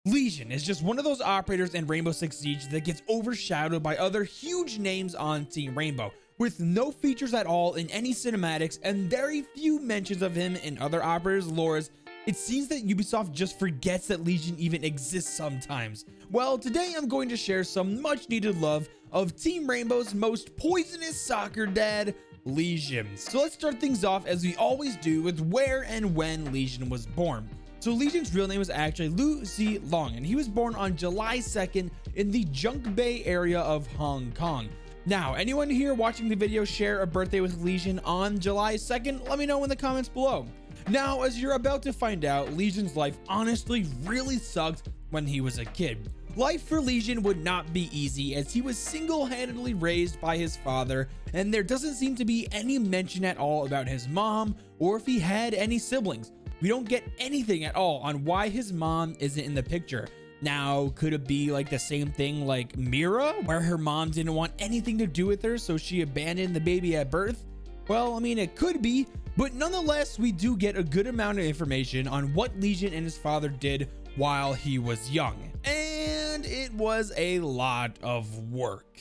Lesion is just one of those operators in Rainbow Six Siege that gets overshadowed by other huge names on Team Rainbow, with no features at all in any cinematics and very few mentions of him in other operators' lores. It seems that Ubisoft just forgets that Lesion even exists sometimes. Well, today I'm going to share some much needed love of Team Rainbow's most poisonous soccer dad, Lesion. So let's start things off as we always do with where and when Lesion was born. So Legion's real name was actually Lu Zilong, and he was born on July 2nd in the Junk Bay area of Hong Kong. Now, anyone here watching the video share a birthday with Lesion on July 2nd? Let me know in the comments below. Now, as you're about to find out, Legion's life honestly really sucked when he was a kid. Life for Lesion would not be easy as he was single-handedly raised by his father, and there doesn't seem to be any mention at all about his mom or if he had any siblings. We don't get anything at all on why his mom isn't in the picture. Now, could it be like the same thing like Mira, where her mom didn't want anything to do with her, so she abandoned the baby at birth? Well, I mean, it could be, but nonetheless, we do get a good amount of information on what Lesion and his father did while he was young. And it was a lot of work.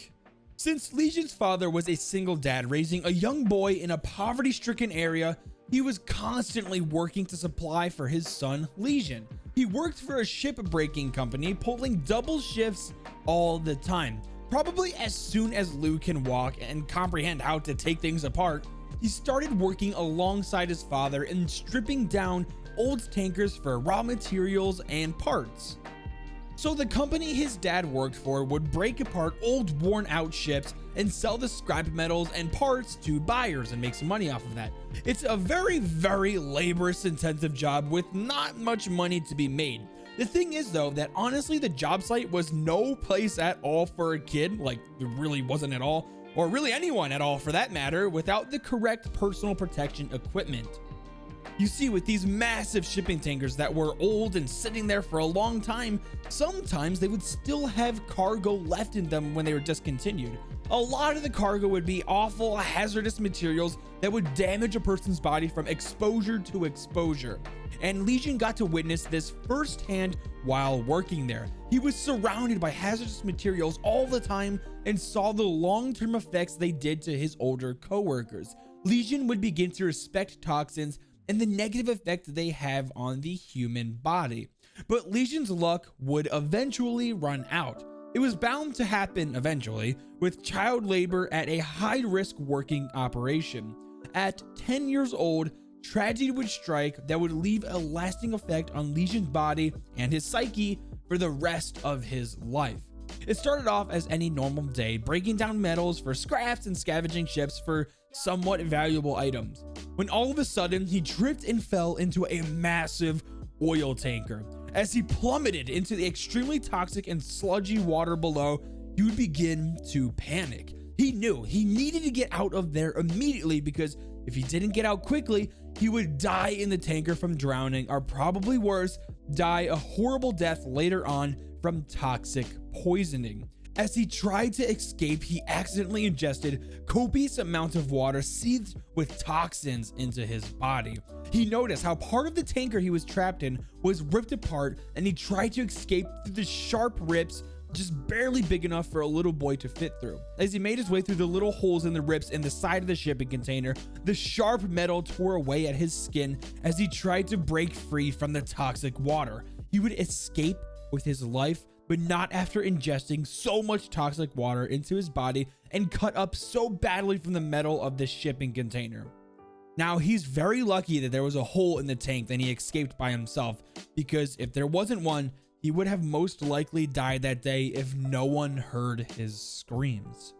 Since Legion's father was a single dad raising a young boy in a poverty-stricken area, he was constantly working to supply for his son, Lesion. He worked for a ship-breaking company, pulling double shifts all the time. Probably as soon as Lu can walk and comprehend how to take things apart, he started working alongside his father in stripping down old tankers for raw materials and parts. So the company his dad worked for would break apart old worn out ships and sell the scrap metals and parts to buyers and make some money off of that. It's a very laborious intensive job with not much money to be made. The thing is though, that honestly the job site was no place at all for a kid, like there really wasn't at all, or really anyone at all for that matter, without the correct personal protection equipment. You see, with these massive shipping tankers that were old and sitting there for a long time, sometimes they would still have cargo left in them when they were discontinued. A lot of the cargo would be awful hazardous materials that would damage a person's body from exposure to exposure. And Lesion got to witness this firsthand while working there. He was surrounded by hazardous materials all the time and saw the long-term effects they did to his older coworkers. Lesion would begin to respect toxins and the negative effect they have on the human body. But Legion's luck would eventually run out. It was bound to happen eventually, with child labor at a high-risk working operation. At 10 years old, tragedy would strike that would leave a lasting effect on Legion's body and his psyche for the rest of his life. It started off as any normal day, breaking down metals for scraps and scavenging ships for somewhat valuable items, when all of a sudden he tripped and fell into a massive oil tanker. As he plummeted into the extremely toxic and sludgy water below, he would begin to panic. He knew he needed to get out of there immediately, because if he didn't get out quickly, he would die in the tanker from drowning, or probably worse, die a horrible death later on from toxic poisoning. As he tried to escape, he accidentally ingested copious amounts of water seethed with toxins into his body. He noticed how part of the tanker he was trapped in was ripped apart, and he tried to escape through the sharp rips, just barely big enough for a little boy to fit through. As he made his way through the little holes in the rips in the side of the shipping container, the sharp metal tore away at his skin as he tried to break free from the toxic water. He would escape with his life, but not after ingesting so much toxic water into his body and cut up so badly from the metal of the shipping container. Now, he's very lucky that there was a hole in the tank that he escaped by himself, because if there wasn't one, he would have most likely died that day if no one heard his screams.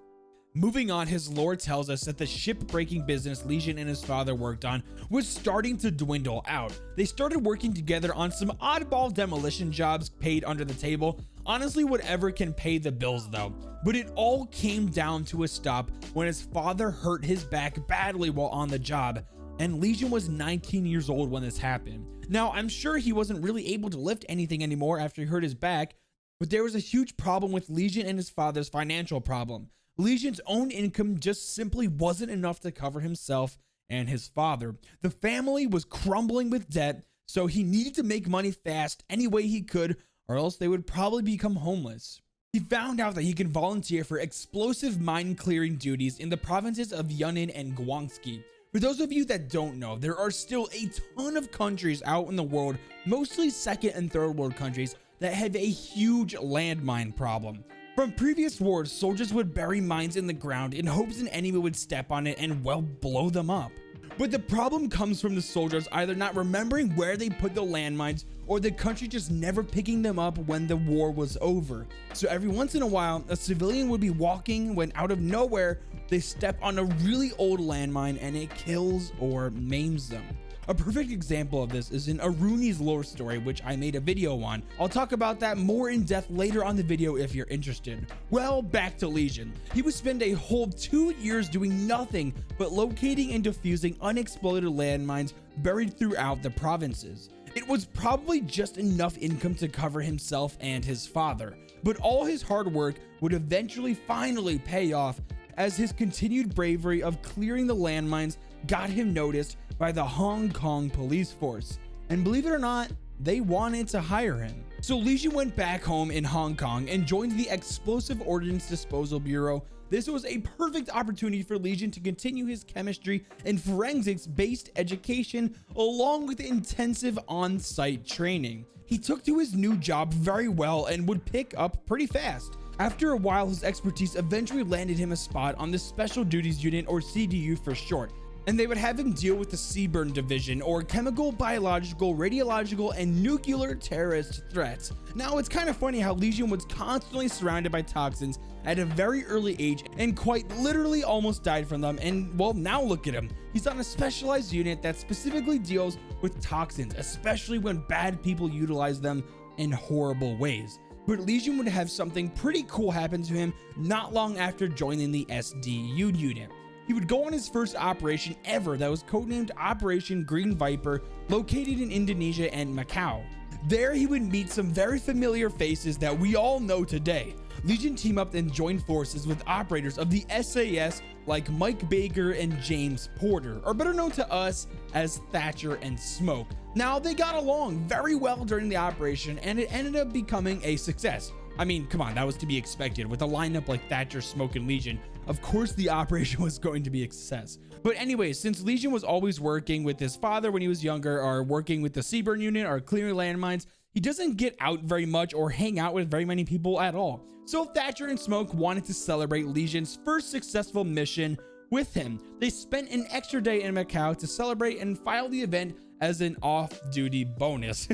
Moving on, his lore tells us that the ship-breaking business Lesion and his father worked on was starting to dwindle out. They started working together on some oddball demolition jobs paid under the table. Honestly, whatever can pay the bills though. But it all came down to a stop when his father hurt his back badly while on the job, and Lesion was 19 years old when this happened. Now, I'm sure he wasn't really able to lift anything anymore after he hurt his back, but there was a huge problem with Lesion and his father's financial problem. Legion's own income just simply wasn't enough to cover himself and his father. The family was crumbling with debt, so he needed to make money fast any way he could or else they would probably become homeless. He found out that he can volunteer for explosive mine clearing duties in the provinces of Yunnan and Guangxi. For those of you that don't know, there are still a ton of countries out in the world, mostly second and third world countries, that have a huge landmine problem. From previous wars, soldiers would bury mines in the ground in hopes an enemy would step on it and, well, blow them up. But the problem comes from the soldiers either not remembering where they put the landmines or the country just never picking them up when the war was over. So every once in a while, a civilian would be walking when out of nowhere, they step on a really old landmine and it kills or maims them. A perfect example of this is in Aruni's lore story, which I made a video on. I'll talk about that more in depth later on the video if you're interested. Well, back to Lesion. He would spend a whole 2 years doing nothing but locating and defusing unexploded landmines buried throughout the provinces. It was probably just enough income to cover himself and his father, but all his hard work would eventually finally pay off as his continued bravery of clearing the landmines got him noticed by the Hong Kong police force. And believe it or not, they wanted to hire him. So Lesion went back home in Hong Kong and joined the Explosive Ordnance Disposal Bureau. This was a perfect opportunity for Lesion to continue his chemistry and forensics-based education along with intensive on-site training. He took to his new job very well and would pick up pretty fast. After a while, his expertise eventually landed him a spot on the Special Duties Unit, or CDU for short, and they would have him deal with the CBRN division, or chemical, biological, radiological, and nuclear terrorist threats. Now, it's kind of funny how Lesion was constantly surrounded by toxins at a very early age and quite literally almost died from them, and well, now look at him. He's on a specialized unit that specifically deals with toxins, especially when bad people utilize them in horrible ways. But Lesion would have something pretty cool happen to him not long after joining the SDU unit. He would go on his first operation ever that was codenamed Operation Green Viper, located in Indonesia and Macau. There he would meet some very familiar faces that we all know today. Lesion teamed up and joined forces with operators of the SAS like Mike Baker and James Porter, or better known to us as Thatcher and Smoke. Now, they got along very well during the operation and it ended up becoming a success. I mean, come on, that was to be expected. With a lineup like Thatcher, Smoke, and Lesion, of course the operation was going to be a success. But anyways, since Lesion was always working with his father when he was younger, or working with the CBRN unit, or clearing landmines, he doesn't get out very much or hang out with very many people at all. So Thatcher and Smoke wanted to celebrate Lesion's first successful mission with him. They spent an extra day in Macau to celebrate and file the event as an off-duty bonus.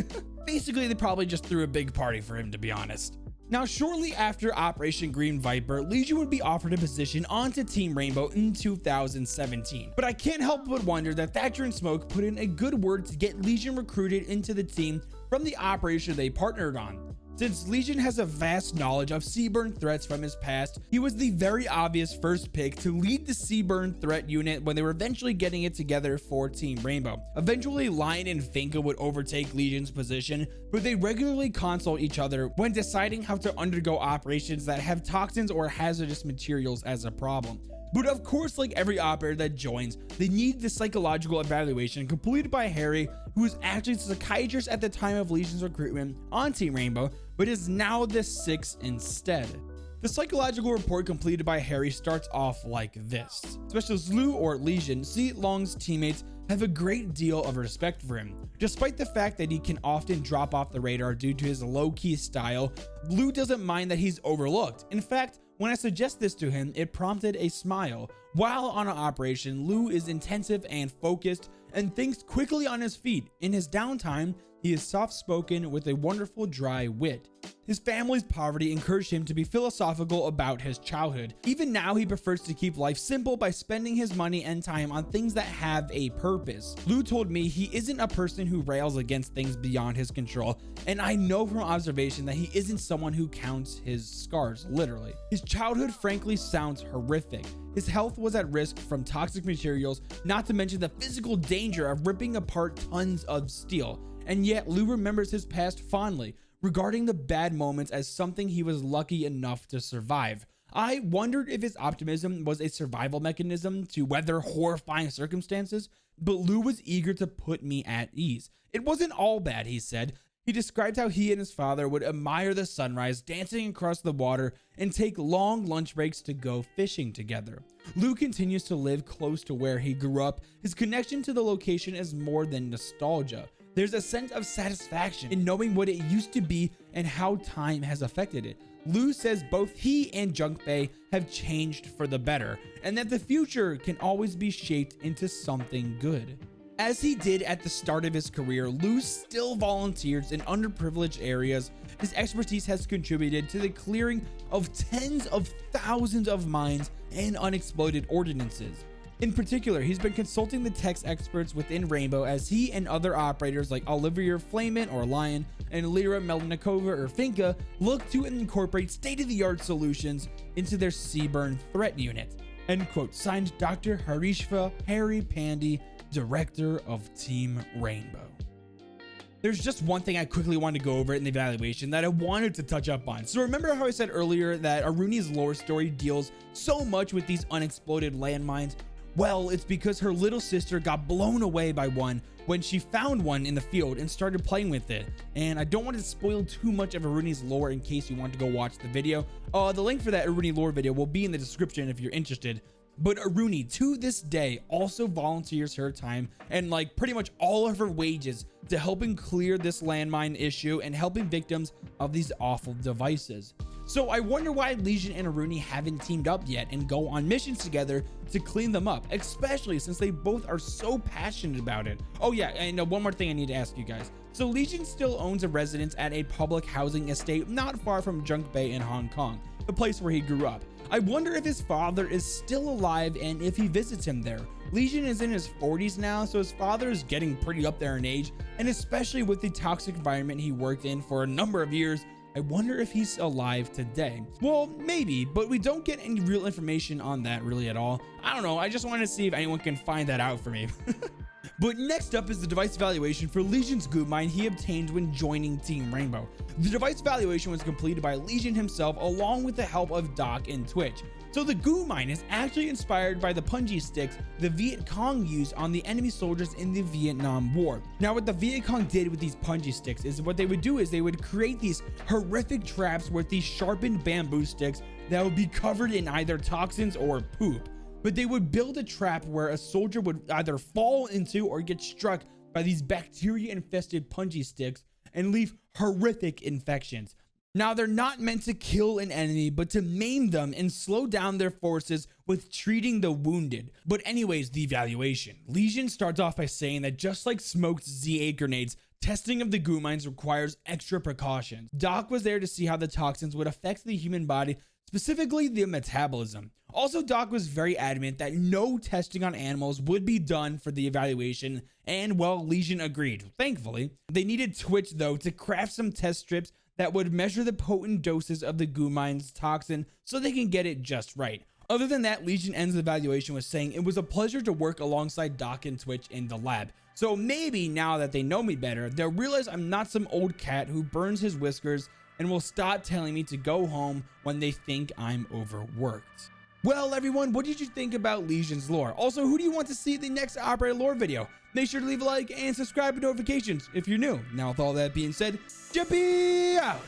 Basically, they probably just threw a big party for him, to be honest. Now, shortly after Operation Green Viper, Lesion would be offered a position onto Team Rainbow in 2017. But I can't help but wonder that Thatcher and Smoke put in a good word to get Lesion recruited into the team from the operation they partnered on. Since Lesion has a vast knowledge of CBRN threats from his past, he was the very obvious first pick to lead the CBRN threat unit when they were eventually getting it together for Team Rainbow. Eventually, Lion and Finka would overtake Legion's position, but they regularly consult each other when deciding how to undergo operations that have toxins or hazardous materials as a problem. But of course, like every operator that joins, they need the psychological evaluation completed by Harry, who was actually the psychiatrist at the time of Legion's recruitment on Team Rainbow, but is now the 6th instead. The psychological report completed by Harry starts off like this. Specialist Lou, or Lesion, see Long's teammates have a great deal of respect for him. Despite the fact that he can often drop off the radar due to his low-key style, Lou doesn't mind that he's overlooked. In fact, when I suggest this to him, it prompted a smile. While on an operation, Lou is intensive and focused and thinks quickly on his feet. In his downtime, he is soft-spoken with a wonderful dry wit. His family's poverty encouraged him to be philosophical about his childhood. Even now, he prefers to keep life simple by spending his money and time on things that have a purpose. Lou told me he isn't a person who rails against things beyond his control, and I know from observation that he isn't someone who counts his scars, literally. His childhood frankly sounds horrific. His health was at risk from toxic materials, not to mention the physical danger of ripping apart tons of steel. And yet, Lou remembers his past fondly, regarding the bad moments as something he was lucky enough to survive. I wondered if his optimism was a survival mechanism to weather horrifying circumstances, but Lou was eager to put me at ease. It wasn't all bad, he said. He described how he and his father would admire the sunrise, dancing across the water, and take long lunch breaks to go fishing together. Lou continues to live close to where he grew up. His connection to the location is more than nostalgia. There's a sense of satisfaction in knowing what it used to be and how time has affected it. Lou says both he and Junpei have changed for the better, and that the future can always be shaped into something good. As he did at the start of his career, Lou still volunteers in underprivileged areas. His expertise has contributed to the clearing of tens of thousands of mines and unexploded ordinances. In particular, he's been consulting the tech experts within Rainbow as he and other operators like Olivier Flamin or Lion and Lyra Melnikova or Finka look to incorporate state-of-the-art solutions into their Seaburn threat unit. End quote. Signed, Dr. Harishva Harry Pandey, Director of Team Rainbow. There's just one thing I quickly wanted to go over in the evaluation that I wanted to touch up on. So remember how I said earlier that Aruni's lore story deals so much with these unexploded landmines? Well, it's because her little sister got blown away by one when she found one in the field and started playing with it. And I don't want to spoil too much of Aruni's lore in case you want to go watch the video. The link for that Aruni lore video will be in the description if you're interested. But Aruni, to this day, also volunteers her time and like pretty much all of her wages to helping clear this landmine issue and helping victims of these awful devices. So I wonder why Lesion and Aruni haven't teamed up yet and go on missions together to clean them up, especially since they both are so passionate about it. Oh yeah, and one more thing I need to ask you guys. So Lesion still owns a residence at a public housing estate not far from Junpei in Hong Kong, the place where he grew up. I wonder if his father is still alive and if he visits him there. Lesion is in his 40s now, so his father is getting pretty up there in age, and especially with the toxic environment he worked in for a number of years, I wonder if he's alive today. Well, maybe, but we don't get any real information on that really at all. I don't know, I just wanted to see if anyone can find that out for me. But next up is the device evaluation for Legion's goo mine he obtained when joining Team Rainbow. The device evaluation was completed by Lesion himself along with the help of Doc and Twitch. So the goo mine is actually inspired by the punji sticks the Viet Cong used on the enemy soldiers in the Vietnam War. Now what the Viet Cong did with these punji sticks is what they would do is they would create these horrific traps with these sharpened bamboo sticks that would be covered in either toxins or poop. But they would build a trap where a soldier would either fall into or get struck by these bacteria infested punji sticks and leave horrific infections. Now they're not meant to kill an enemy, but to maim them and slow down their forces with treating the wounded. But anyways, the evaluation. Lesion starts off by saying that just like smoked ZA grenades, testing of the goo mines requires extra precautions. Doc was there to see how the toxins would affect the human body, specifically the metabolism. Also, Doc was very adamant that no testing on animals would be done for the evaluation, and well, Lesion agreed. Thankfully, they needed Twitch though to craft some test strips that would measure the potent doses of the goo mine's toxin so they can get it just right. Other than that, Lesion ends the evaluation with saying it was a pleasure to work alongside Doc and Twitch in the lab. So maybe now that they know me better, they'll realize I'm not some old cat who burns his whiskers and will stop telling me to go home when they think I'm overworked. Well, everyone, what did you think about Lesion's lore? Also, who do you want to see the next operator lore video? Make sure to leave a like and subscribe with notifications if you're new. Now, with all that being said, Jumpy out!